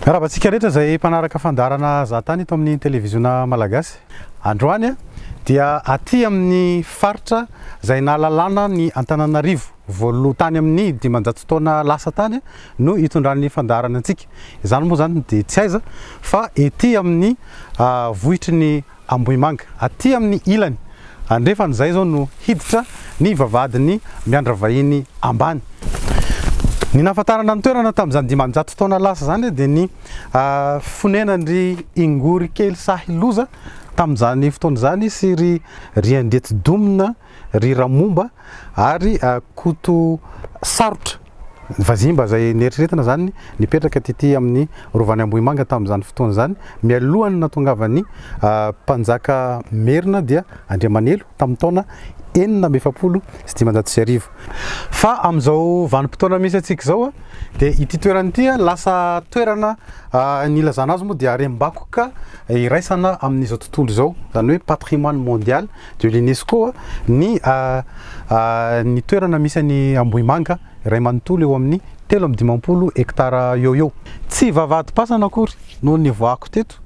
Rahabatsika rehetra izay mpanaraka fandarana zahatany eto amin'ny televiziona malagasy. Androany dia aty amin'ny faritra izay nahalalana ny Antananarivo voaloha tany amin'ny 500 taona lasa tany no hitondran'ny fandarana antsika. Izany moa zany dia tsy aiza fa ety amin'ny vohitry ny Ambohimanga, aty amin'ny ilany. Andrefan' izay zao no hiditra ny vavahadin'ny miandra vahiny ambany. Ny nahafantarana ny toerana tamin'izany 500 taona lasa zany dia ny fonenan'ny ingory kely sahy loza tamin'izany fotoana zany sy ry andeti-domina, ry ramomba ary koto sarotra vazimba izay neritreretina zany nipetraka tety amin'ny rovan'Ambohimanga tamin'izany fotoana zany, mialohany natongavan'ny mpanjaka merina dia Andriamanelo tamin'ny taona 1950. Fa amin'izao vanim-potoana misy antsika zao dia ity toerana ity lasa toerana nilazana azy moa dia harem-bakoka iraisana amin'izao tontolo izao, zany hoe patrimoine mondial de l'UNESCO ny toerana misy any Ambohimanga iray manontolo eo amin'ny 350 hektara eo. Tsy vavahadi-pasana akory no nivoako teto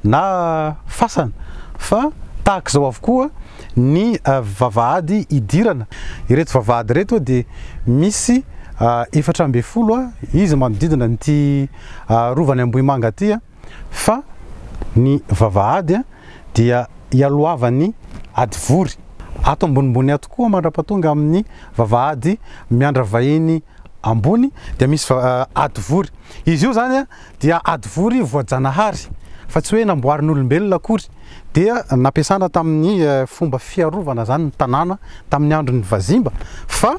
na fasana fa tahaka izao avokoa ny vavahady idirana. Ireto vavahady reto dia misy 420 izy manodidina nyty rovan'Ambohimanga aty fa ny vavahady dia ialoavan'ny adivory ato ambonimbony ato koa mandra-pahatonga amin'ny vavahady miandra vahiny ambony dia misy adivory. Izy io zany dia adivory voajanahary fa tsy hoe namboarin'olombelona akory, dia nampiasana tamin'ny fomba fiarovana zany ny tanàna tamin'ny andron'ny vazimba, fa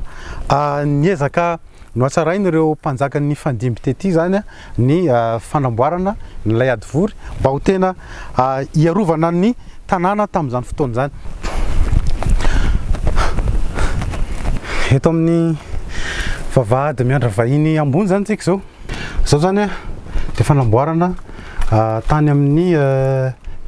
niezaka noatsarainy ireo mpanjakan'ny fandimby tety zany ny fanamboarana n'ilay adivory mba ho tena iarovana ny tanàna tamin'izany fotoana zany. Eto amin'ny vavahady miandra vahiny ambony zany tsika zao zany dia fanamboarana tany amin'ny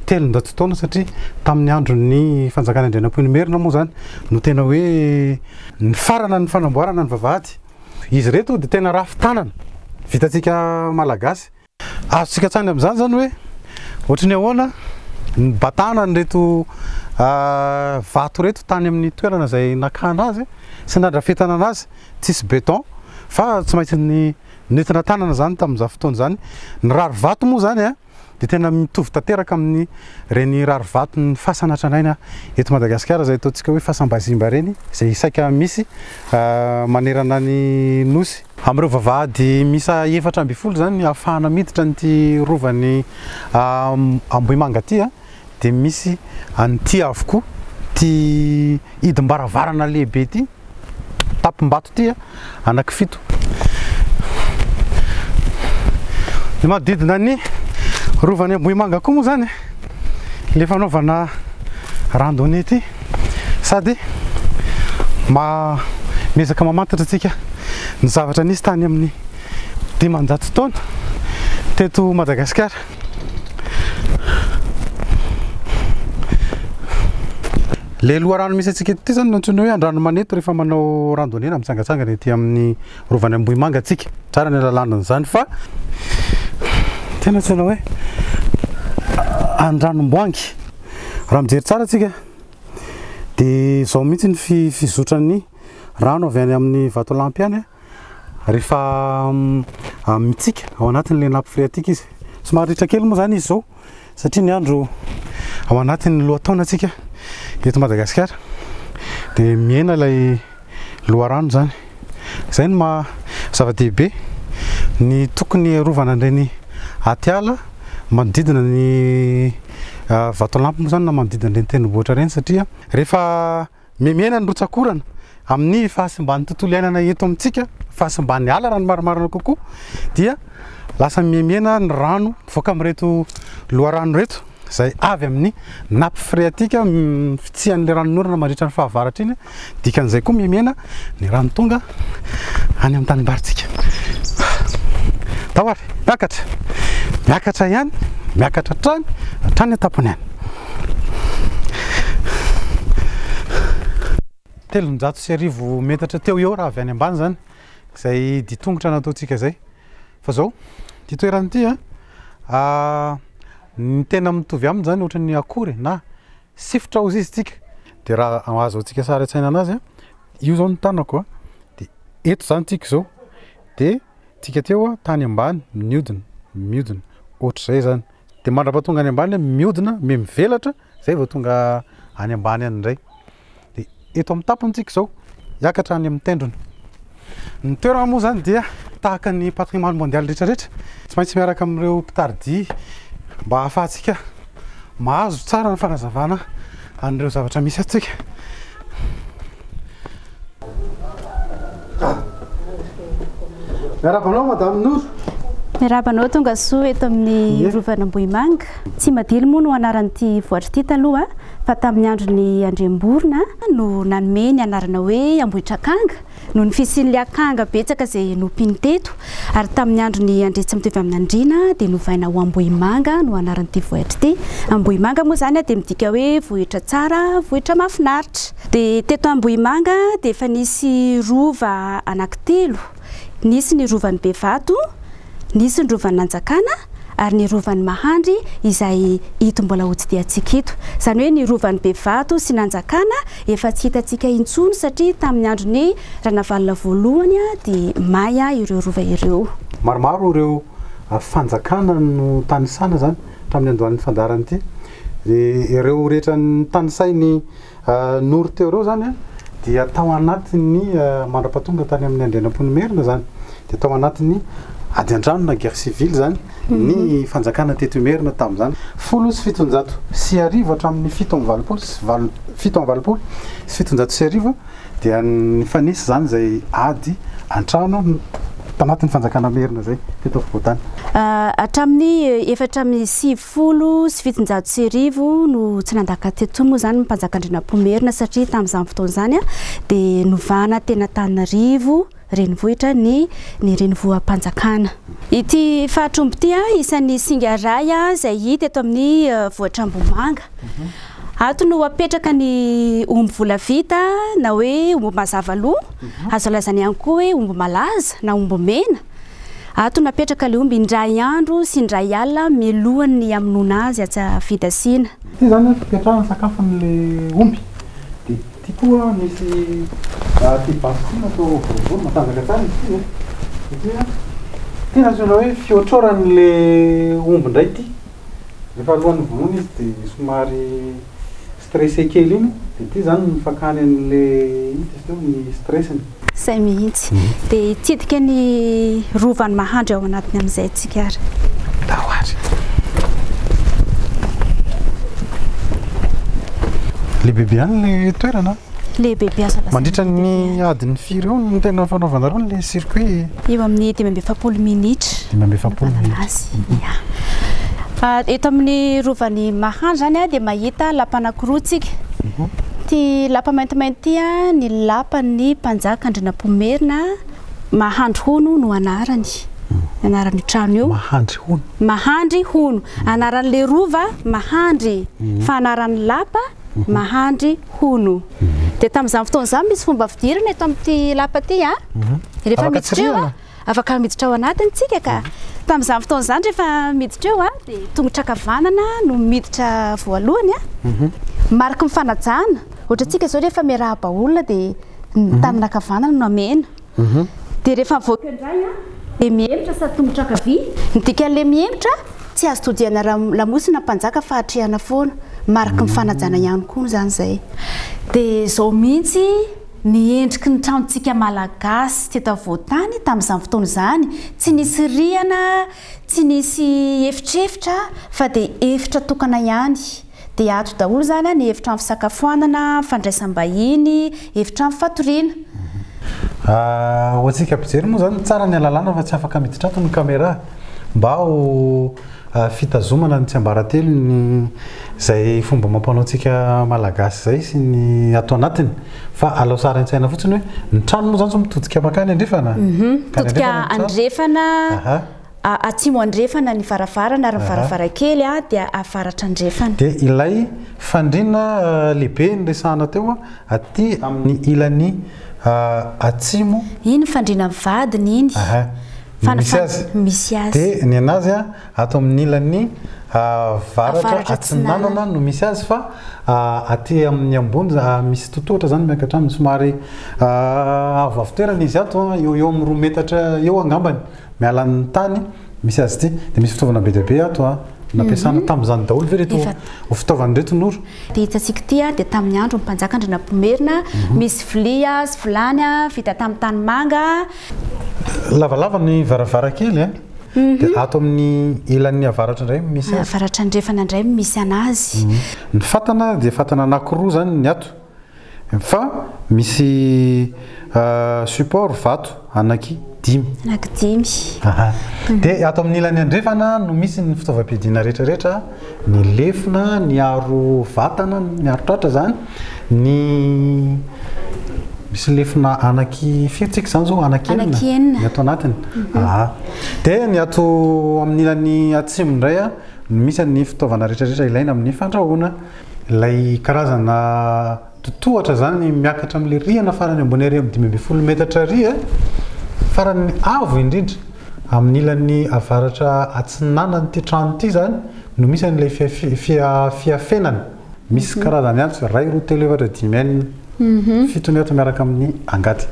300 taona, satria tamin'ny andron'ny fanjakana Andrianampoinimerina moa zany no tena hoe ny farana ny fanamboarana ny vavahady. Izy reto dia tena rafitanana vitantsika malagasy. Azontsika tsany amin'izany zany hoe ohatry ny ahoana ny batana ny reto vato reto tany amin'ny toerana izay nakana azy sy nandrafetana anazy, tsisy béton fa tsy maintsy ny nentina tanana zany tamin'izany fotoana zany. Ny rary vato moa zany dia tena mitovy tanteraka amin'ny reny rary vato ny fasana tranaina eto Madagasikara izay ataontsika hoe fasam-bazimba reny, izay saika misy manerana ny nosy. Amin'ireo vavahady misa 420 zany ahafahana miditra nyty rovan'ny Ambohimanga aty dia misy an'ity avokoa ty hidim-baravarana lehibe ty tapim-bato ty anaky 7. Dia manodidina ny rovan'ny Ambohimanga koa moa zany le fanaovana randonnée ty, sady miezaka mamantatra antsika ny zavatra nisy tany amin'ny 500 taona teto Madagasikara. Le loharano misy antsika ety zany antsoina hoe andrano maneto rehefa manao randonnée na mitsangatsangana ety amin'ny rovan'ny Ambohimanga antsika. Tsara ny lalàna an'izany fa tena tena hoe andranomboangy raha mijery tsara antsika dia izao mihitsy ny fizotran'ny rano avy any amin'ny vatolampy any rehefa mitsika ao anatin'le nappe phréatique. Izy somary ritra kely moa zany izy zao satria ny andro ao anatin'ny lohataona antsika eto Madagasikara dia miena ilay loharano zany. Izay ny zava-dehibe ny tokony rovana an'ireny atiala manodidina ny vatolampy moa zany na manodidina ireny tendrombohitra ireny, satria rehefa miamiana ny rotsakorana amin'ny fahasimban'ny tontolo iainana eto amintsika, fahasimban'ny ala raha ny marimarina kokoa, dia lasa miamiana ny rano mivoaka amin'ireto loharano reto izay avy amin'ny nappe phréatique fitsihan'le ranon'orana mandritra ny fahavaratra iny, dikan'izay koa miamiana ny rano tonga any amin'ny tanimbaritsika. Tawary miakatra ihany, miakatra hatrany atapony ihany. 300 metatra teo eo raha avy any ambany zany izay ditongotra nataontsika zay. Fa zao ty toerana ity ny tena mitovy aminy zany ohatra ny akory na sifitra ozy izy tsika de raha azo tsika sara tsaina anazy io zao ny tanako de eto zany tsika zao de tsika teo tany ambany miodina ohatra zay zany de mandrapatonga any ambany miodina mivelatra zay vao tonga any ambany any ndray de eto amin'ny tapony tsika zao yakatra any amin'ny tendrony ny toerana moa zany dia tahaka ny patrimoine mondial rehetrarehetra tsy maintsy miaraka amin'ireo mpitaridi mba ahafahantsika mahazo tsara ny fanazavana an'ireo zavatra misy atsika miarabanao madame Nour miarabanao tonga soa eto amin'ny rovan'Ambohimanga tsy madilo moa no anaran'ity voatra ity taloha fa tamin'ny andron'ny Andremborona no nanome ny anarana hoe Ambohitrakanga no ny fisian'ilay akanga betsaka izay nompiany teto ary tamin'ny andron'ny Andretsy mitovy amin'ny Andriana dia novaina ho Ambohimanga no anaran'ity vohitra ity. Ambohimanga moa zany dia midika hoe vohitra tsara, vohitra mahafinaritra. Dia teto Ambohimanga dia efa nisy rova anankitelo, nisy ny rovan'ny Bevato, nisy ny rovan'ny Nanjakana ary ny rovan'ny Mahandry izay hito mbola ho tsy dia antsika ito. Izany hoe ny rovan'ny Bevato sy Nanjakana efa tsy hitantsika intsony satria tamin'ny andron'ny Ranavalona voalohany dia may ireo rova ireo. Maromaro ireo fanjakana no tanisana zany tamin'ny andohan'ny fandarana ity. Ireo rehetra ny tanisainy Nour teo ireo zany dia tao anatin'ny mandrapatonga tany amin'ny Andrianampoinimerina zany dia tao anatin'ny ady andrano na guerre civile zany ny fanjakana teto Imerina tamin'izany 1700 sy arivo hatramin'ny 720 sy 720 sy arivo dia ny fanesy zany zay ady antrano tanatin'ny fanjakana Merina zay teto Afovoantany. Hatramin'ny 770 sy 700 sy arivo no tsy nandaka teto moa zany mpanjaka Andrianampoinimerina satria tamin'izany fotoana zany dia novana tena Antananarivo renivohitra ny renivoham-panjakana. Ity fahatrombo ity isan'ny singa ray izay hita eto amin'ny vohitra Ambomanga. Ato no apetraka ny omby vola vita na hoe omby mazava loha, azo lazana ihany koa hoe omby malaza na omby mena. Ato no apetraka ilay omby indray andro sy indray alina milohany hamonoana azy atsa fidasiana. Ity zany fipetrahana sakafon'ilay omby. Dia ity koa misy tibasina atao boribory matanjaka tsara izy ity. Tena azona hoe fiotroran'ilay omby indray ity. Rehefa alohan'ny vonoana izy dia somary stressé kely iny dia ity zany ny fakany an'ilay ny stressiny. Izay mihitsy. Dia hitsidika ny rovan'ny Mahandry ao anatiny amin'izay antsika ary. Dahoary. Lehibe ihany le toerana. Lehibe azo lazana. Mandritra ny adiny firy eo no tena fanaovanareo le circuit. Eo amin'ny 7 minitra. 7 minitra. Eto amin'ny rovan'ny Mahandry zany dia mahita lapa anankiroa tsika. Ty lapa maintimainty ny lapan'ny mpanjaka Andrianampoinimerina Mahandry Hono no anarany. Anaran'ny trano io. Mahandry Hono. Mahandry Hono. Anaran'le rova Mahandry. Fa anaran'ny lapa Mahandry Hono. Dia tamin'izany fotoana izany misy fomba fidirana eto amin'ity lapa ity rehefa miditra eo afaka miditra ao anatiny tsika ka. Tamin'izany fotoana izany rehefa miditra eo dia tongotra ankavanana no miditra voalohany mariky mifanajana. Ohatra tsika zao rehefa miarahaba olona dia ny tanana ankavanana no amena. Dia rehefa mivoaka indray dia mihemitra sady tongotra ankavia. Ny dikan'ilay mihemitra tsy azo todiana lamosina mpanjaka fa hatrehana foana. Mariky mifanajana ihany koa zany zay. Dia zao mihitsy ny endriky ny tranontsika malagasy teto Afovoantany tamin'izany fotoana izany. Tsy nisy rihana, tsy nisy efitrefitra fa dia efitra tokana ihany. Dia ato daholo zany ny efitrano fisakafoanana, fandraisam-bahiny, efitrano fatoriana. Ho antsika mpijery moa zany tsara ny alalana fa tsy afaka miditra ato ny caméra mba ho fitazomana ny tsy ambaratelo ny zay fomba mampanao antsika malagasy zay sy ny ato anatiny fa alao sara an-tsaina fotsiny hoe ny trano moa zany mitodika makany andrefana. Mitodika andrefana. Atsimo andrefana ny varavarana ary ny varavarankely dia avaratra andrefana. Dia ilay fandriana lehibe ny resahana teo aty amin'ny ilany atsimo. Iny fandriana vadiny iny. misy azy dia ny anazy ato amin'ny ilan'ny Avaratra Atsinanana no misy azy fa aty amin'ny ambony misy totohatra zany miakatra aminy somary avo toerana izy ato eo amin'ny 2 metatra eo angambany miala ny tany misy azy ty dia misy fitaovana be dia be ato nampiasana tamin'izany daholo ve reto fitaovana reto noro dia hitantsika ity dia tamin'ny andro ny mpanjaka Andrinampomerina misy vilia sy vilany vita tamin'ny tanimanga lavalava ny varavarakely dia ato amin'ny ilan'ny avaratra indray misy azy avaratra andrefana indray misy anazy ny fatana dia fatana anankiroa zany ny ato fa misy support vato anaky 5 dia ato amin'ny ilan'ny andrefana no misy ny fitaovam-piadiana rehetrarehetra ny lefina ny aro vatana ny aro tratra zany ny misy lefina anaky fitsika zany zao anaky enina ny ato anatiny dia ny ato amin'ny ilan'ny atsimo indray misy ny fitaovana rehetrarehetra ilaina amin'ny fandrahoana ilay karazana totohatra zany miakatra amin'ilay rihana farany ambony ary amin'ny 5 metatra ry farany avo indrindra amin'ny ilan'ny Avaratra Atsinanana ty trano ty zany no misy an'ilay fiafenana misy karazany ato 1 2 3 4 5 6 fitony ato miaraka amin'ny angady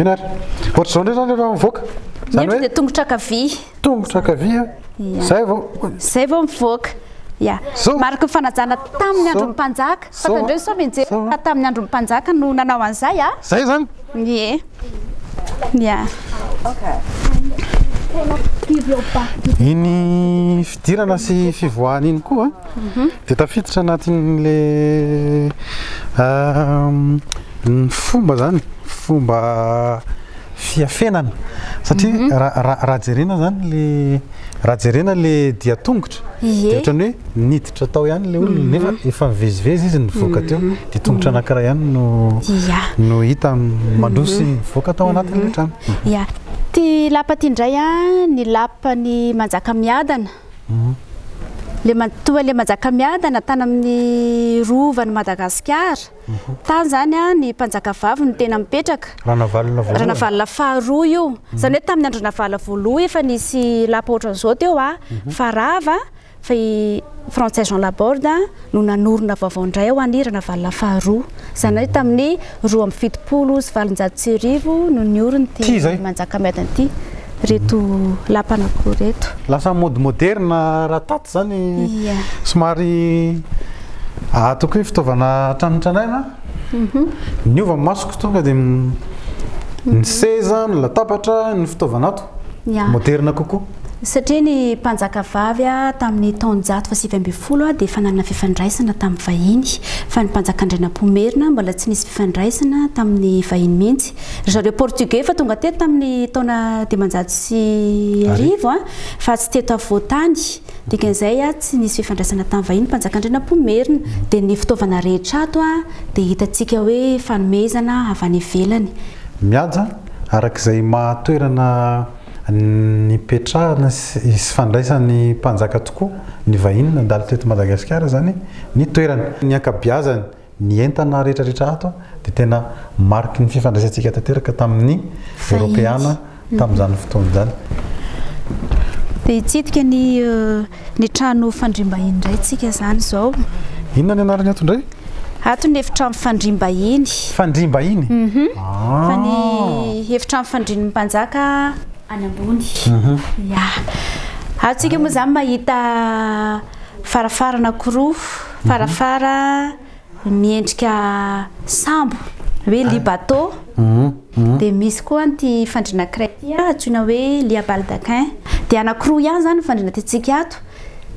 eny ary ohatra zao ndray zany rehefa mivoaka zany hoe tongotra kavia zay vao mivoaka mariky ny fanajana tamin'ny andro mpanjaka fatandreo so mijery tamin'ny andro mpanjaka no nanao an'izay zay zany iny fidirana sy fivoahana iny koa dia tafiditra anatin'le ny fomba zany fomba fiafenana satria raha jerena zany le raha jerena le dia tongotra dia ohatrany hoe niditra tao ihany le olona nefa efa mivezivezy izy nivoaka teo dia tongotra anankiray ihany no hita mandroso sy nivoaka tao anatin'le trano ty lapa ty indray ny lapany manjaka miadana toa le manjaka miadana tany amin'ny rovan'ny Madagaskar tany zany ny mpanjaka vavy no tena mipetraka ranavalina faharoa io zany hoe tamin'ny andro navala voaloha efa nisy lapa ohatran'izao teo farava fa Français Jean Laborde no nanorona vaovao indray ao any ranavalina faharoa zany hoe tamin'ny 2 sy 7 no nioriny ty manjaka miadana ty reto lapana ko reto lasa mode moderne raha tato zany somary atoko hoe fitaovana tranotranaina niova masoko tonga dia ny seza ny latabatra ny fitaovana ato moderne kokoa satria ny mpanjaka vavy tamin'ny taona 1970 dia fananana fifandraisana tamin'ny vahiny fa ny mpanjaka Andrinampomerina mbola tsy nisy fifandraisana tamin'ny vahiny mihitsy zareo portugais fa tonga teto tamin'ny taona 1910 fa tsy teto avoatany dikan'izay tsy nisy fifandraisana tamin'ny vahiny mpanjaka Andrinampomerina dia ny fitaovana rehetra ato dia hitantsika hoe fanomezana avy any ivelany miaja arak'izay mahatoerana ny petrahana sy fandraisan'ny mpanjaka tokoa ny vahiny nandalo teto Madagasikara zany ny toerana ny ankabeazany ny entana rehetrarehetra ato dia tena mariky ny fifandraisantsika tanteraka tamin'ny Europeana tamin'izany fotoana zany dia hitsidika ny trano fandriam-bahiny indray tsika zany zao inona ny anarany ato indray ato ny efitrano fandriam-bahiny fa ny efitrano fandrian'ny mpanjaka any ambony atsika moa zany mahita farafara anankiroa farafara miendrika sambo hoe lit bateau dia misy koa ty fandriana crety antsoina hoe lit baldaquin dia anankiroa ihany zany fandriana titsika ato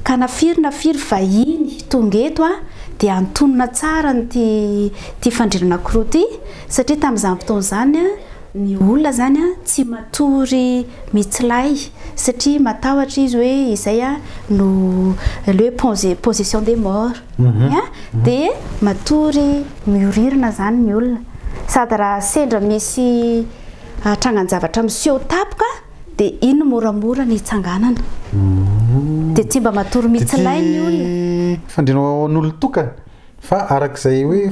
ka nafiry vahiny tonga eto dia antonona tsara ty fandriana anankiroa ty satria tamin'izany fotoana zany ny olona zany tsy matory mitsilay satria matahotra izy hoe izay no le position des morts dia matory miorirana zany ny olona sady raha sendra misy trangan-javatra miseho tapoka dia ino moramora ny itsanganana dia tsy mba matory mitsilay ny olona fandrinao n'olona tokana fa arak'izay hoe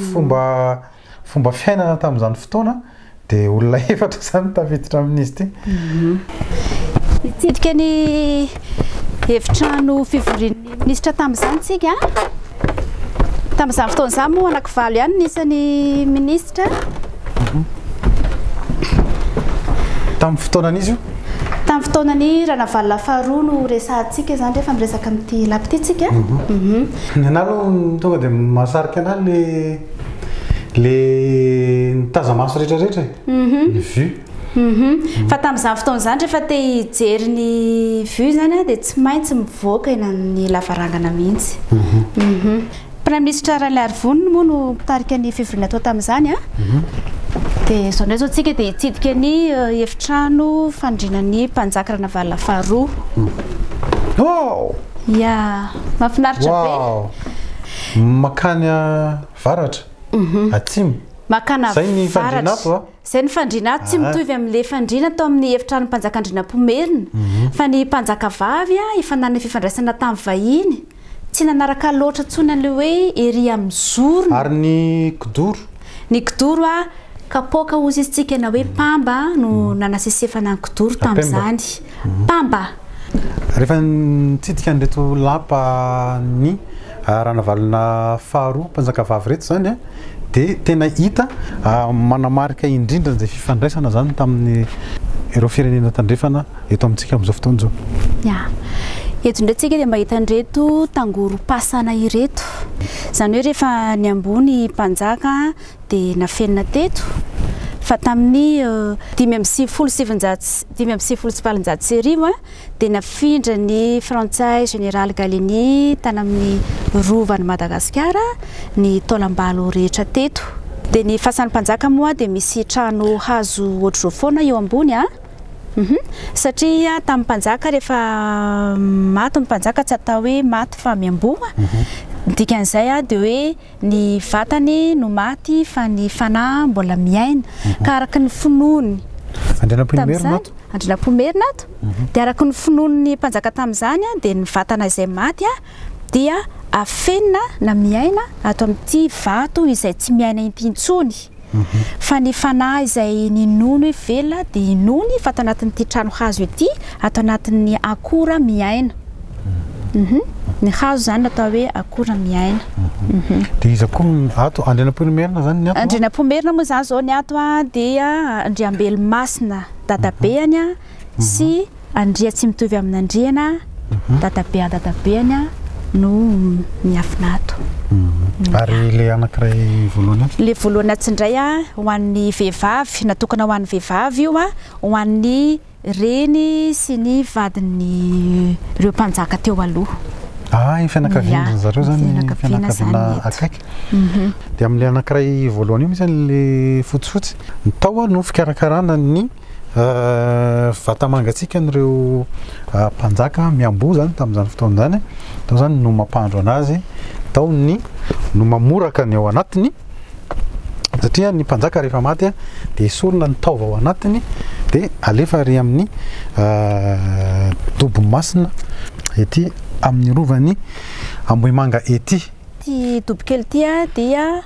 fomba fiainana tamin'izany fotoana dia olona efatra zany tafiditra amin'izy ty Tsika ny efitrano fivorian'ny ministra tamin'izany tsika tamin'izany fotoan'izany moa anankivalo ihany nisan'ny ministra tamin'ny fotoanan'izy io tamin'ny fotoanany ranavalona faharoa no resahantsika zany rehefa miresaka amin'ity lapity tsika ny analo tonga dia mahasarika anahy le nitazamaso rehetrarehetra ny vue fa tamin'izany fotoan'izany rehefa te hijery ny vue zany dia tsy maintsy mivoaka eny amin'ny lavarangana mihitsy Prime Ministre Ala Atsinanana moa no mitarika ny fivoriana tao tamin'izany dia izao ndray zao tsika dia hitsidika ny efitrano fandrinan'ny mpanjaka ranavalona faharoa ia mahafinaritra be makany varatra atsimo makana zay ny fandrinato zay ny fandrinato tsy mitovy amin'le fandrina tao amin'ny efitrano mpanjaka andrinam-pomerina fa ny mpanjaka vavy efa nanana fifandraisana tamin'ny vahiny tsy nanaraka loatra tsony an'le hoe ery amin'ny zorona ary ny kidoro kapoaka ozy izy tsika na hoe pamba no nanasesefana ny kidoro tamin'izany pamba rehefa nitsidika an'ireto lapa ny ranavalona faharoa mpanjaka vavy reto zany dia tena hita manamarika indrindra izay fifandraisana zany tamin'ny ireo firenena tandrefana eto amintsika amin'izao fotoana izao eto ndray tsika dia mahita an'ireto tangoro-pasana ireto izany hoe rehefa ny ambony mpanjaka dia nafenina teto fa tamin'ny 570 dia nafindra ny frantsay général Galeny tany amin'ny rovan'i Madagascar ny taolambalo rehetra teto dia ny fasan'ny mpanjaka moa dia misy trano hazo ohatr'izao foana eo ambony satria tamin'ny mpanjaka rehefa maty ny mpanjaka tsy atao hoe maty fa miamboha dikan'izay dia hoe ny vatany no maty fa ny fanahy mbola miaina ka araka ny finoany andrinam-pomerina ato dia araka ny finoan'ny mpanjaka tamin'izany dia ny vatana izay maty dia afenina na miaina ato amin'ity vato izay tsy miaina intintsony fa ny fanahy izay ninono hoe velona dia inony fa ato anatin'ity trano hazo ity ato anatin'ny akora miaina ny hazo zany natao hoe akora miaina dia izy koa ato andrinam-pomerina zany ny ato andrinam-pomerina moa zany zao ny ato dia andriambelo-masina dadabeany sy andria tsy mitovy amin'ny andriana dadabeany no miafina ato ary le anankiray voalohany le voalohany atsindray ho an'ny vehivavy natokana ho an'ny vehivavy io ho an'ny reny sy ny vadiny ireo mpanjaka teo aloha ny fianakaviana zareo zany fianakaviana akaiky dia amin'le anankiray voalohany io misy an'le fotsifotsy ny tao no fikarakarana ny vatamangatsika n'ireo mpanjaka miamboha zany tamin'izany fotoana zany tao zany no mampandro anazy tao ny no mamoraka ny ao anatiny satria ny mpanjaka rehefa maty dia esorina ny taova ao anatiny dia alefa ary amin'ny dobo-masina ety amin'ny rovany Ambohimanga ety ty dobo-kely ity dia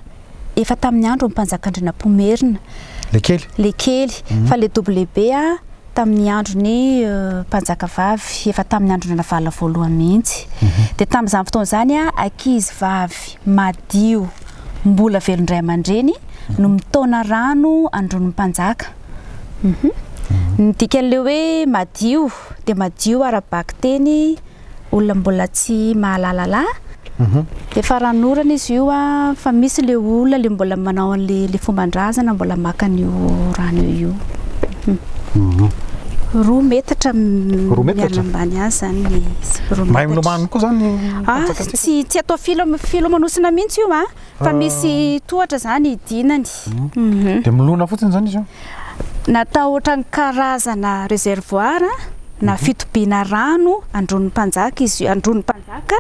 efa tamin'ny andro mpanjaka andrinam-pomerina le kely fa le dobo lehibe tamin'ny androny mpanjaka vavy efa tamin'ny andro ranavalona voalohany mihitsy dia tamin'izany fotoan'izany ankizy vavy madio mbola velondray aman-dreny no mitaona rano andron'ny mpanjaka ny dikan'le hoe madio dia madio ara-baky teny olona mbola tsy mahalalala dia fa ranorana izy io fa misy le olona le mbola manao an'le fomban-drazana mbola maka an'io rano io roa metatra miala ambany azy zany mahay milomano koa zany tsy atao filomanosina mihitsy io fa misy tohatra zany idinany dia milona fotsiny zany izy io natao ohatran'ny karazana réservoir na fitobiana rano andron'ny mpanjaka izy andron'ny mpanjaka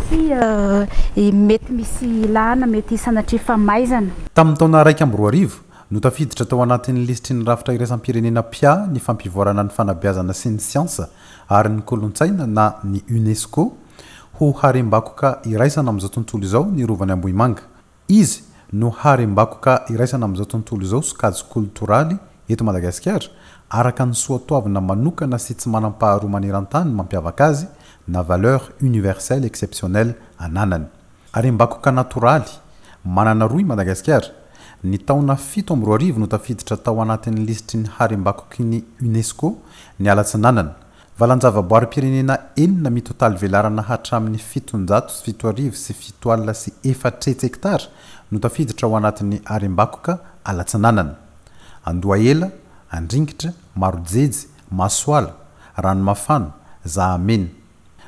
sy mety misy ilana mety sanatria famaizana tamin'ny taona 2021 no tafiditra tao anatin'ny lisitry ny rafitra iraisam-pirenena mpiahy ny fampivoarana ny fanabeazana sy ny siansa ary ny kolontsaina na ny UNESCO ho harem-bakoka iraisana amin'izao tontolo izao ny rovan'Ambohimanga izy no harem-bakoka iraisana amin'izao tontolo izao sokajy kultoraly eto Madagasikara araka ny soatoavina manokana sy tsy manam-paharoa maneran-tany mampiavaka azy na valeur universelle exceptionnelle ananany. Harem-bakoka natoraly manana roa i Madagasikara. Ny taona 7 no tafiditra tao anatin'ny lisitry ny harem-bakoky ny UNESCO ny Ala Atsinanana. Valanjavaboaharim-pirenena enina mitotaly velarana hatramin'ny 707 sy 704 hektara no tafiditra ao anatin'ny harem-bakoka Ala Atsinanana. Andoaela, Andringitra, Marojezy, Masoala, Ranomafana, Zahameny.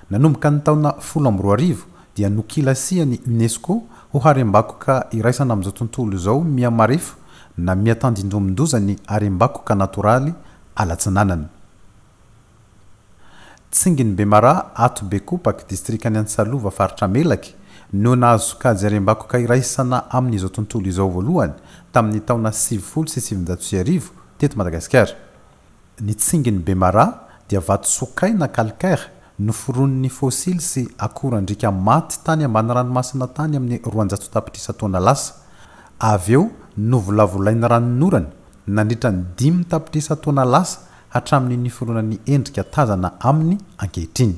Nanomboka ny taona 12 dia nokilasian'ny UNESCO ho harem-bakoka iraisana amin'izao tontolo izao miamarefo na tandindomin-doza ny harem-bakoka natoraly Ala Atsinanana. Tsinginy Bemara ato Bekopaky distrikany Antsalova faritra Melaky no nahazo kajy harem-bakoka iraisana amin'izao tontolo izao voalohany tamin'ny taona 700 teto Madagasikara. Ny Tsinginy Bemara dia vato sokaina calcaire noforon'ny fossile sy akorandrika maty tany ambany ranomasina tany amin'ny 200 tapitrisa taona lasa. Avy eo novolavolainy ranonorana nandritra ny 5 tapitrisa taona lasa hatramin'ny niforonan'ny endrika tazana amin'ny ankehitriny.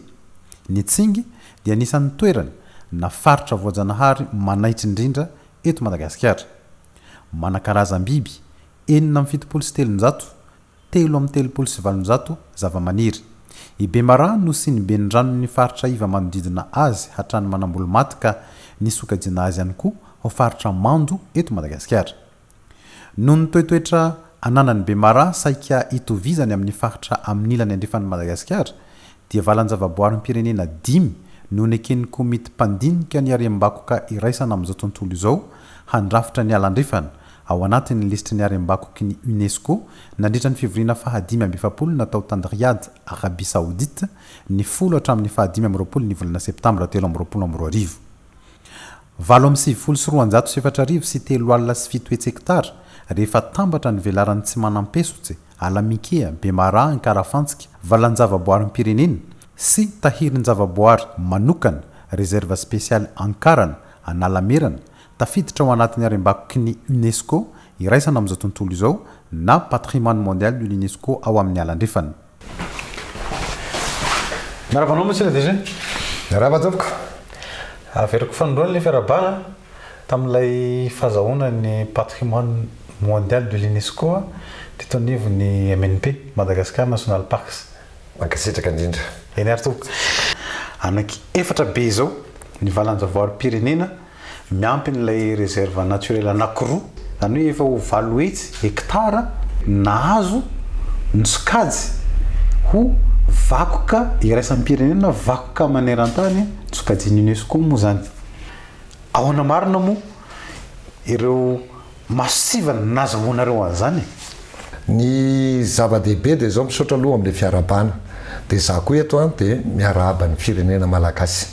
Ny Tsingy dia anisan'ny toerana na faritra voajanahary manaitry indrindra eto Madagasikara. Manakarazam-biby 777, 337 zava-maniry. I Bemara no sy ny benindranon'ny faritra iva manodidina azy hatrany manamboly maty ka nisokajina azy ihany koa ho faritra mando eto Madagasikara. Noho ny toetoetra ananan'ny Bemara saika itovizany amin'ny faritra amin'ny ilany andrefan'ny Madagasikara dia Valanjavaboaharim-pirenena 5 no neken'ny komity mpandinika ny harem-bakoka iraisana amin'izao tontolo izao handrafitra ny alandrefana ao anatin'ny lisitry ny harem-bakoky ny UNESCO nandritra ny fivoriana 5 natao tany Riyad, Arabie Saoudite ny 10 hatramin'ny 15 ny volana septambra 2022. 774 sy 307 hektara rehefa tambatra ny velarany tsy manam-pesotsy Ala Mikea, Bemara, Ankarafantsika, Valanjavaboaharim-pirenena sy tahirin-javaboary manokana réserve spéciale Ankarana, Analamerana tafiditra ao anatin'ny harem-bakoky ny UNESCO iraisana amin'izao tontolo izao na patrimoine mondial de l'UNESCO ao amin'ny alandrefana. Marabanao monsieur le DG. Rahabajavoko. Averiko fanondroana le fiarabana tamin'ilay fahazahoana ny patrimoine mondial de l'UNESCO teto anivon'ny MNP Madagascar National Parks. Mankasitraka indrindra. Eny ary tokoka. Anaky efatra be izao ny Valanjavaboaharim-pirenena miampy n'ilay réserve naturelle anankiroa zany hoe efa ho 7 hektara nahazo nisokajy ho vakoka iraisam-pirenena vakoka maneran-tany nisokajin'ny UNESCO moa zany. Ahoana marina moa ireo masivana nazahoanareo an'izany. Ny zava-dehibe dia zao misaotra aloha amin'ilay fiarabana dia za koa eto dia miarahaba ny firenena malagasy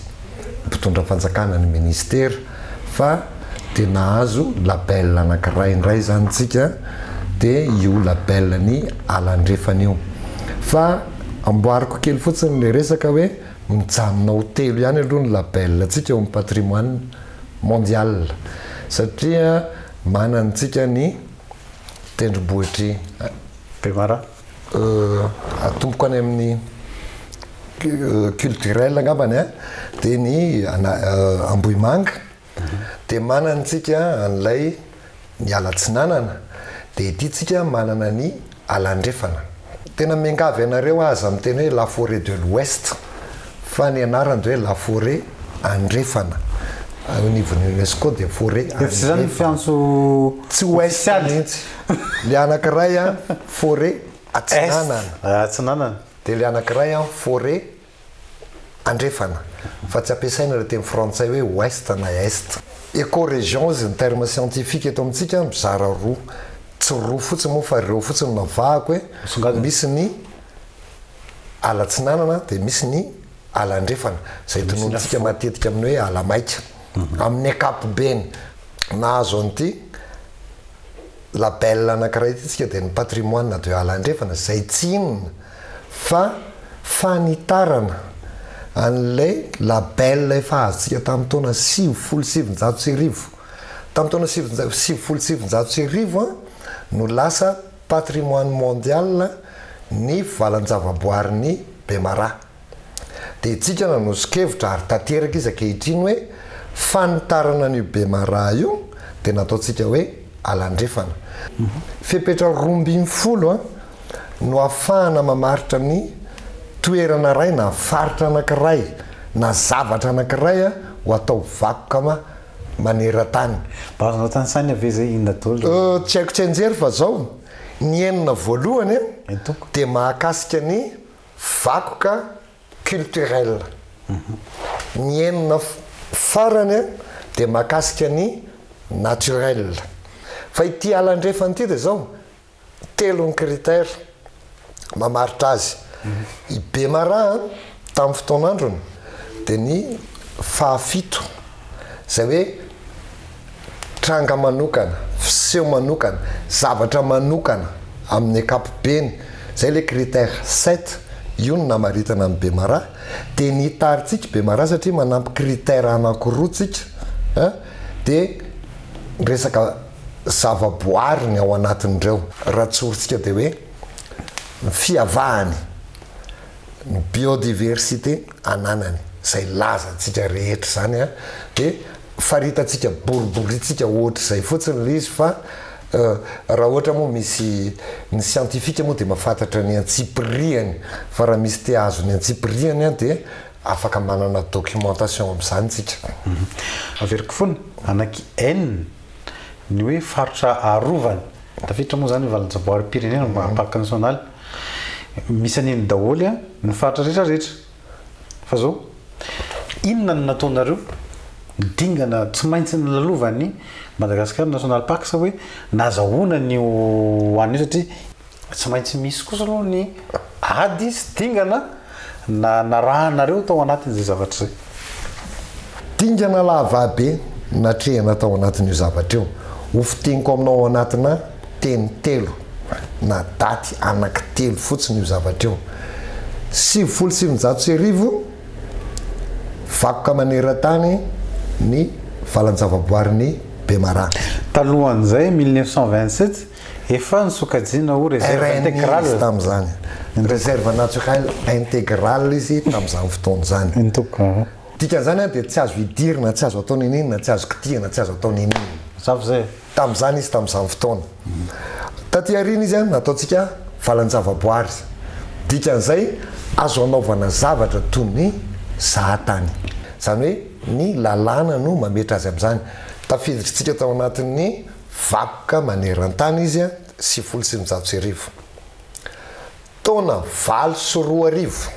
mpitondra fanjakana ny ministera fa dia nahazo label anankiray indray zany tsika dia io label ny alandrefana io fa amboariko kely fotsiny le resaka hoe mijanona hotelo ihany aloha ny label atsika eo amin'ny patrimoine mondial satria manantsika ny tendrombohitry Bemara atomboko any amin'ny culturel angambany dia ny Ambohimanga dia manantsika an'ilay ny Ala Atsinanana dia ity tsika manana ny alandrefana. Tena miangavy ianareo aza amin'ny teny hoe la forêt de l'Ouest fa ny anarany dia hoe la forêt andrefana au niveau de l'UNESCO dia forêt andrefana. Fianso tsy ouest mihitsy le anankiray forêt Atsinanana. Atsinanana. Dia le anankiray forêt andrefana fa tsy ampiasaina le teny frantsay hoe ouest na est. Écorégion izy ny terme scientifique eto amintsika mizara roa, tsy roa fotsiny moa fa ireo fotsiny navahako hoe misy ny Ala Atsinanana dia misy ny ala andrefana zay tonontsika matetika amin'ny hoe ala maika amin'ny ankapobeny nahazo an'ity label anankiray ity tsika dia ny patrimoine de ala andrefana zay tsy inona fa fanitarana an'ilay label efa azontsika tamin'ny taona 770 tamin'ny taona 770 no lasa patrimoine mondial ny valanjavaboaharin'ny Bemara. Dia tsika nanosokevitra ary tanteraka izy ankehitriny hoe fanitarana ny Bemara io dia nataontsika hoe alandrefana. Fepetra 12 no ahafahana mamaritra ny toerana ray na faritra anankiray na zavatra anankiray ho atao vakoka maneran-tany. Bazanao tany sainy ave zay inona daholo? Tsy haiko tsy anjery fa zao ny enina voalohany dia mahakasika ny vakoka culturel. Ny enina farany dia mahakasika ny naturel. Fa ity alandrefana ity dia zao 3 critère mamaritra azy. I Bemara tamin'ny fotoan'androny dia ny fahafito zay hoe tranga manokana, fiseho manokana, zavatra manokana amin'ny ankapobeny, zay le critère 7 io no namaritana amin'ny Bemara. Dia ny tarintsika Bemara satria manampy critère anankiroa tsika dia resaka zavaboariny ao anatin'ireo. Raha tsorintsika dia hoe ny fiavahany, ny biodiversité ananany, zay lazantsika rehetra zany dia faritatsika boriboritsika ohatra zay fotsiny le izy. Fa raha ohatra moa misy ny scientifique moa dia mahafantatra ny antsipiriany, fa raha misy te azo ny antsipiriany dia afaka manana documentation amin'izany tsika. Averiko foana anaky enina ny hoe faritra arovany tafiditra moa zany Valanjavaboaharim-pirenena parc national. Misy an'iny daholo ny faritra rehetrarehetra. Fa zao inona no nataonareo dingana tsy maintsy nalalovan'ny Madagascar National Park sa hoe nazahoana ny hoan'io satria tsy maintsy misy kosa aloha ny ady sy dingana narahanareo tao anatin'izay zavatra zay. Dingana lavabe natrehana tao anatin'io zavatra io. Ho fiteniko aminao anatina teny 3 na daty anaky 3 fotsiny io zavatra io. 790 vakoka maneran-tany ny valanjavaboarin'ny Bemara. Talohan'izay 1927 efa nisokajiana ho réserve intégrale tamin'izany. Réserve naturelle intégrale izy tamin'izany fotoana zany. Dikan'izany dia tsy azo hidirina, tsy azo atao ninina, tsy azo kitihana, tsy azo atao ninina. Zay tamin'izany izy tamin'izany fotoana. Taty aoriana izy nataontsika valanjavaboary. Dikan'izay azo anaovana zavatra toy ny ZAHATANY. Zany hoe ny lalàna no mametra azy amin'izany. Tafiditrintsika tao anatin'ny vakoka maneran-tany izy 790. Taona 24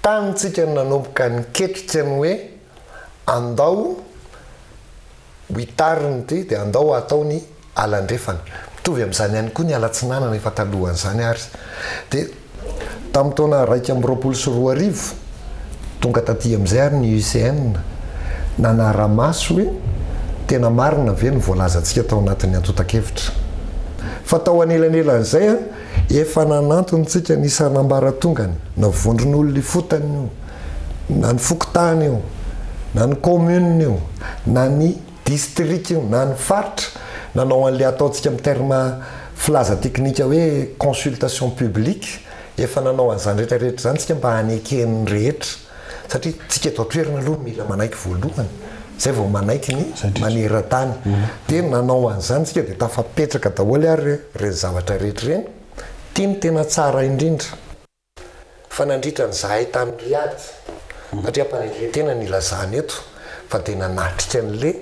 tanyntsika nanomboka niketrika ny hoe andao hitariny ty dia andao ataony alandrefana. Mitovy amin'izany ihany koa ny Ala Atsinanana efa talohan'izany ary. Dia tamin'ny taona 124 tonga taty amin'izay ary ny UCN nanara-maso hoe tena marina ve ny voalazantsika tao anatin'ny antotan-kevitra. Fa tao anelan'elan'izay efa nanantontsika ny isan'ambaratongany na vondron'olona ifotany io, na ny fokotany io, na ny commune io, na ny district io, na ny faritra. Nanao an'le ataontsika amin'ny terme filaza teknika hoe consultation publique. Efa nanao an'izany rehetrarehetra zany tsika mba haneken'ny rehetra. Satria tsika eto an-toerana aloha mila manaiky voalohany, zay vao manaiky ny maneran-tany. Dia nanao an'izany tsika dia tafapetraka daholo ary reny zavatra rehetra reny. Tiany tena tsara indrindra. Fa nandritra ny ZAHATANY riady. Satria ampanendretena ny ilazany eto fa dia nanatrika an'le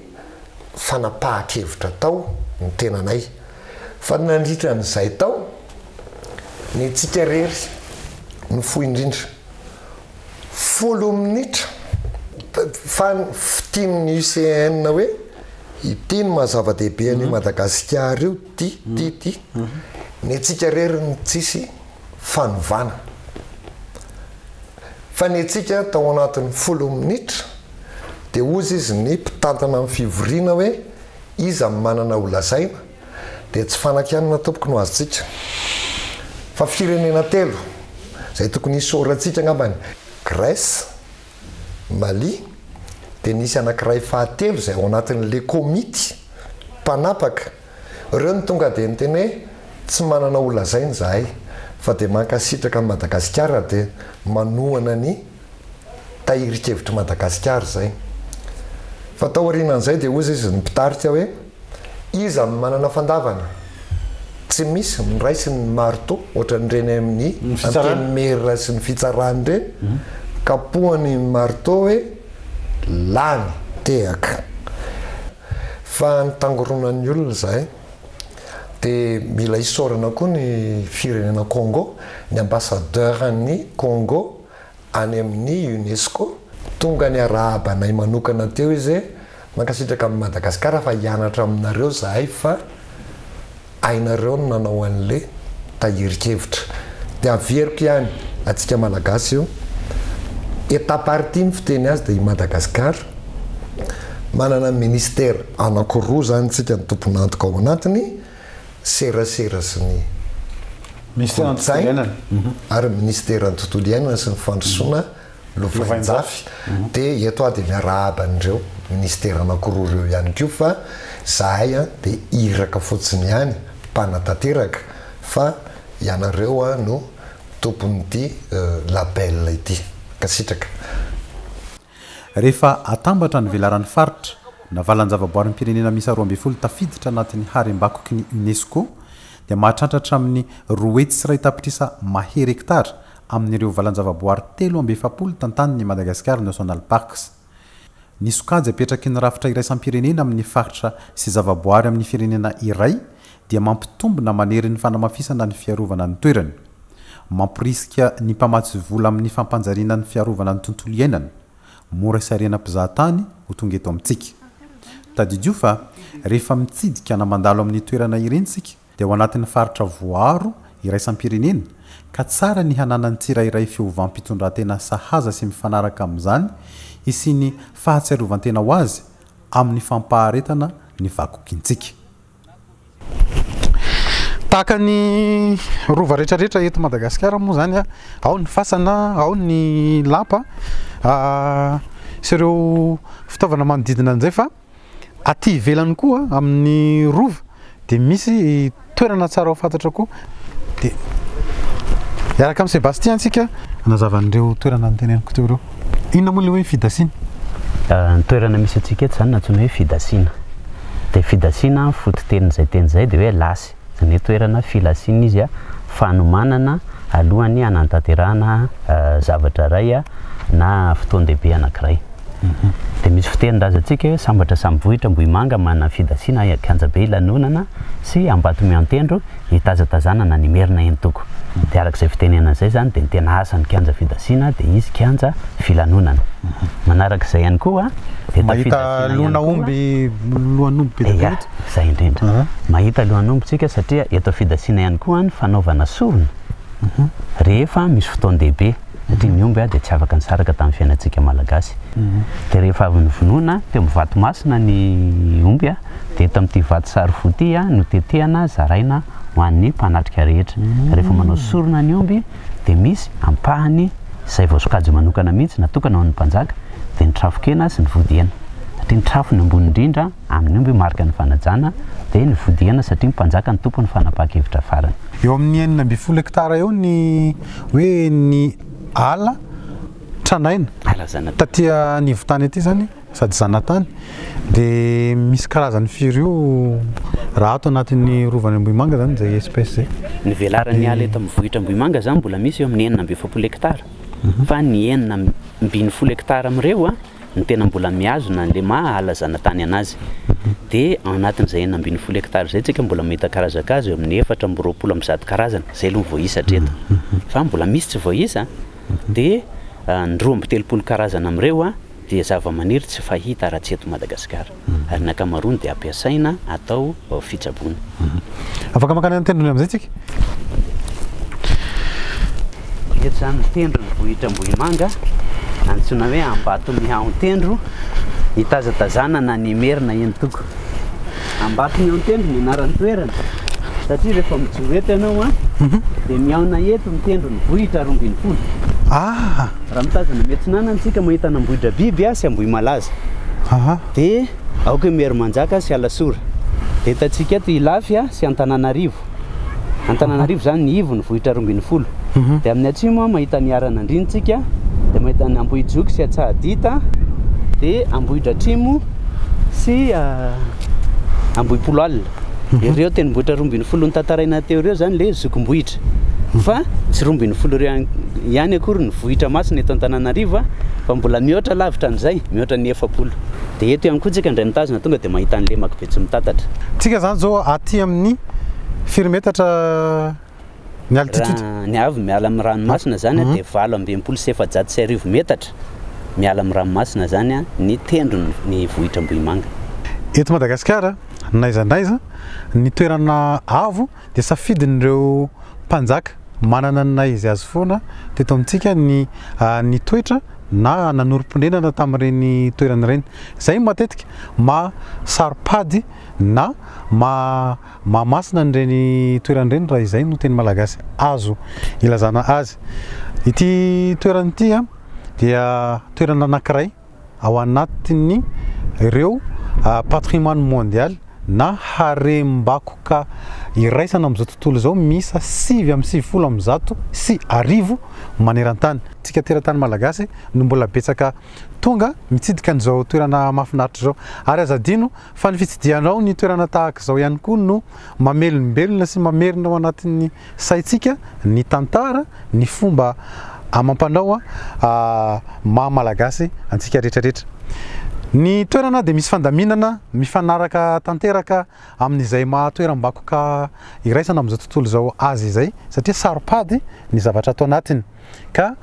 fanapahan-kevitra tao ny tenanay. Fa nandritra n'izay tao ny tsika rery ny fohy indrindra 10 minitra fa fitian'ny UCN hoe ity ny mahazava-dehibe any Madagascar io ty ny tsika rery ny tsisy fanovana. Fa ny tsika tao anatin'ny 10 minitra dia ozy izy ny mpitantana amin'ny fivoriana hoe iza manana ho lazaina dia tsy fanakianina tompoko no azotsika. Fa firenena 3 zay tokony hisorantsika angambany: Grèce, Mali, dia nisy anankiray fahatelo zay ao anatin'le komity mpanapaka. Ireo ny tonga dia niteny hoe tsy manana olona zay ny zahay fa dia mankasitraka ny Madagasikara dia manohana ny tahirikevitra Madagasikara zay. Fa tao aorianan'izay dia ozy izy ny mpitarika hoe iza manana fandavana tsy misy miraisy ny marteau ohatra nyreny amin'ny antenimera sy ny fitsarany reny kapohany marteau hoe lany tehaka. Fa ny tangoronan'ny olona zay dia mila isorana koa ny firenena Congo, ny ambassadeur-ny Congo any amin'ny UNESCO. Tonga ny arabanay manokana teo izy mankasitraka amin'ny Madagasikara fa hianatra aminareo zahay fa ainareo no nanao an'le tahirikevitra. Dia averiko ihany atsika malagasy io étape ny fiteny azy dia i Madagasikara manana ministère anankiroa zany tsika ny tompony antoka ao anatiny, serasera sy ny kolontsaina ary ministère ny tontolo iainana sy ny fandrosoana lovanjafy. Dia eto dia miarahaban'ireo ministère anankiroa ireo ihany koa fa zahay dia iraka fotsiny ihany mpanatanteraka fa ianareo no tompon'ity label ity kasitraka. Rehefa atambatra ny velaran'ny faritra na Valanjavaboaharim-pirenena misy 12 tafiditra anatin'ny harem-bakoky ny UNESCO dia mahatrantratra amin'ny 7 mahery hektara amin'ireo valanjavaboary 370 tantany ny Madagascar National Parks. Ny sokajy apetraky ny rafitra iraisam-pirenena amin'ny faritra sy zavaboary amin'ny firenena iray dia mampitombona manery ny fanamafisana ny fiarovana ny toerany, mampirisika ny mpamatsy vola amin'ny fampanjariana ny fiarovana ny tontolo iainana, mora sarena mpizahatany ho tonga eto amintsika. Tadidio fa rehefa mitsidika na mandalo amin'ny toerana irentsika dia ho anatin'ny faritra voaro iraisam-pirenena ka tsara ny hananany tsirairay fiovam-pitondratena sahaza sy mifanaraka amin'izany isiny fahatsiarovantena ho azy amin'ny fampaharetana ny vakokintsika. Tahaka ny rova rehetrarehetra eto Madagasikara moa zany ao ny fasana, ao ny lapa sy ireo fitaovana manodidina an'izay fa aty ivelany koa amin'ny rova dia misy toerana tsara ho fantatra koa. Dia iaraka amin'ny Sébastien antsika anazavan'ireo toerana nyteneniko teo ireo. Inona moa le hoe fidasiana? Ny toerana misy atsika eto zany natsoina hoe fidasiana. Dia fidasiana fototenin'izay teny izay dia hoe lasy. Zany hoe toerana filasiana izy fanomanana alohan'ny hanantanterahana zavatra iray na fotoan-dehibe anankiray. Dia misy fitenin-draza atsika hoe sambatra sambohitra Ambohimanga manana fidasiana Kianjabe lanonana sy Ambatomihantendro hitazatazanana ny merina entoko. Dia arak'izay fitenena izay zany dia ny tena asan'ny kianja fidasiana dia izy kianja filanonana. Manarak'izay ihany koa dia mahita lohan'omby be zay indrindra. Mahita lohan'ombytsika satria eto fidasiana ihany koa ny fanaovana sorona rehefa misy fotoan-dehibe. Satria ny omby dia tsy afaka nisaraka tamin'ny fiainantsika malagasy. Dia rehefa avy nyvonoana teo amin'ny vato masina ny omby dia eto amin'ity vato sary foty no tetehana zaraina ho an'ny mpanatrika rehetra. Rehefa manao sorona ny omby dia misy ampahany izay voasokajy manokana mihitsy natokana ho an'ny mpanjaka dia ny trafokena sy ny vodiana. Satria ny trafo ny ambony indrindra amin'ny omby marika ny fanajana dia ny vodiana satria ny mpanjaka ny tompo ny fanapakevitra farany. Eo amin'ny 9 hektara eo ny hoe ny ala tranaina tatia nivotany aty zany sady ZAHATANY dia misy karazany firy io raha ato anatin'ny rovan'Ambohimanga zany zay espèce zay. Ny velaran'ny ala eto amin'ny vohitra Ambohimanga zany mbola misy eo amin'ny 970 hektara fa ny 970 hektara amin'ireo ny tena mbola miazona le maha ala ZAHATANY anazy. Dia ao anatin'izay 970 hektara zay tsika mbola mahita karazakazo eo amin'ny 420 karazana zay aloha voaisa hatreto fa mbola misy tsy voaisa. Dia ny 30 karazana amin'ireo dia zava-maniry tsy fahita raha tsy eto Madagasikara ary ny ankamaroany dia ampiasaina atao fitsaboana. Afaka makany tendrony amin'izay tsika? Eto zany tendro ny vohitra Ambohimanga antsoina hoe Ambatomihantendro hitazatazanana ny merina entoko. Ambatomihantendro ny anaran'ny toerana satria rehefa mijoro eto ianao dia miaona eto mitendro ny vohitra 12. Raha mitazana miantsinana antsika mahita nambohitra biby sy Ambohimalaza dia aoka mery manjaka sy alasora. Dia hitantsika eto Ilafy sy Antananarivo Antananarivo zany ny ivony vohitra 20 dia amin'ny atsimo mahita ny aran'andrinitsika dia mahita ny Ambohijoky sy Atsahadita dia Ambohitra Atrimo sy Ambohipolo alina ireo tendrombohitra 20 notantaraina teo ireo zany le zokim-bohitra fa tsy 20 ireo ihany akory ny vohitra masina eto Antananarivo fa mbola mihoatra lavitra an'izay mihoatra ny 70 dia eto ihany koa tsika indray mitazona tonga dia mahita ny lemaka be tsy mitantatra tsika zany zao aty amin'ny firy-metatra ny altitude ny avy miala amin'ny ranomasina zany dia 720 metatra miala amin'ny ranomasina zany ny tendrony ny vohitra Ambohimanga. Eto Madagasikara naizanaiza ny toerana avo dia safidin'ireo mpanjaka manana ny izy azy foana teto amintsika ny toetra na nanorom-ponenana tamin'ireny toerana ireny zay matetika masaropady na mamasina n'ireny toerana ireny raha izay no teny malagasy azo ilazana azy. Ity toerana ity dia toerana anankiray ao anatin'ny ireo patrimoine mondial na harem-bakoka iraisana amin'izao tontolo izao misa 770 sy arivo maneran-tany. Tsika teratany malagasy no mbola betsaka tonga mitsidika an'izao toerana mahafinaritra zao ary azadino fa ny fitsidianao ny toerana tahaka izao ihany koa no mamelombelona sy mamerina ao anatin'ny saitsika ny tantara ny fomba amampanao maha-malagasy antsika rehetrarehetra. Ny toerana dia misy fandaminana mifanaraka tanteraka amin'izay toeram-bakoka iraisana amin'izao tontolo izao azy izay satria saropady ny zavatra atao anatiny ka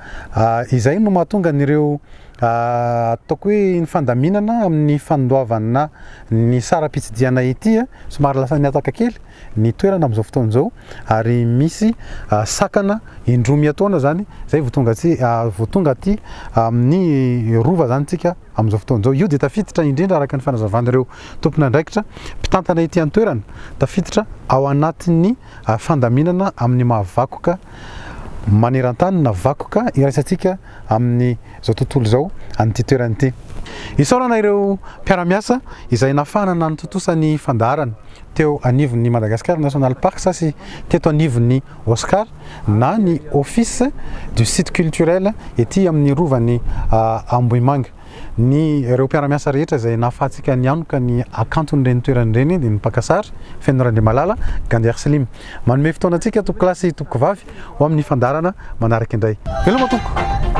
izay no mahatonga n'ireo ataoko hoe ny fandaminana amin'ny fandoavana ny sara-pitsidiana ity somary lasa niataka kely ny toerana amin'izao fotoana izao ary misy sakana indroa miataona zany zay voatonga aty amin'ny rova zany tsika amin'izao fotoana izao. Io dia tafiditra indrindra araka ny fanazavan'ireo tompona andraikitra mpitantana ity an-toerana tafiditra ao anatin'ny fandaminana amin'ny mahavakoka maneran-tany na vakoka iraisantsika amin'ny zao tontolo izao an'ity toerana ity. Isaorana ireo mpiara-miasa izay nafanana ny totosan'ny fandaharana teo anivon'ny Madagascar National Park sa sy teto anivon'ny Oscar na ny office du site culturel ety amin'ny rovan'ny Ambohimanga. Ny ireo mpiara-miasa rehetra izay nahafahantsika nianoka ny akanton'ireny toerana ireny dia ny mpakasary Fenora-Andriamalala Gandier Slim manome fotoana antsika toko klasy toko vavy ho amin'ny fandarana manaraka indray. Veloma toko.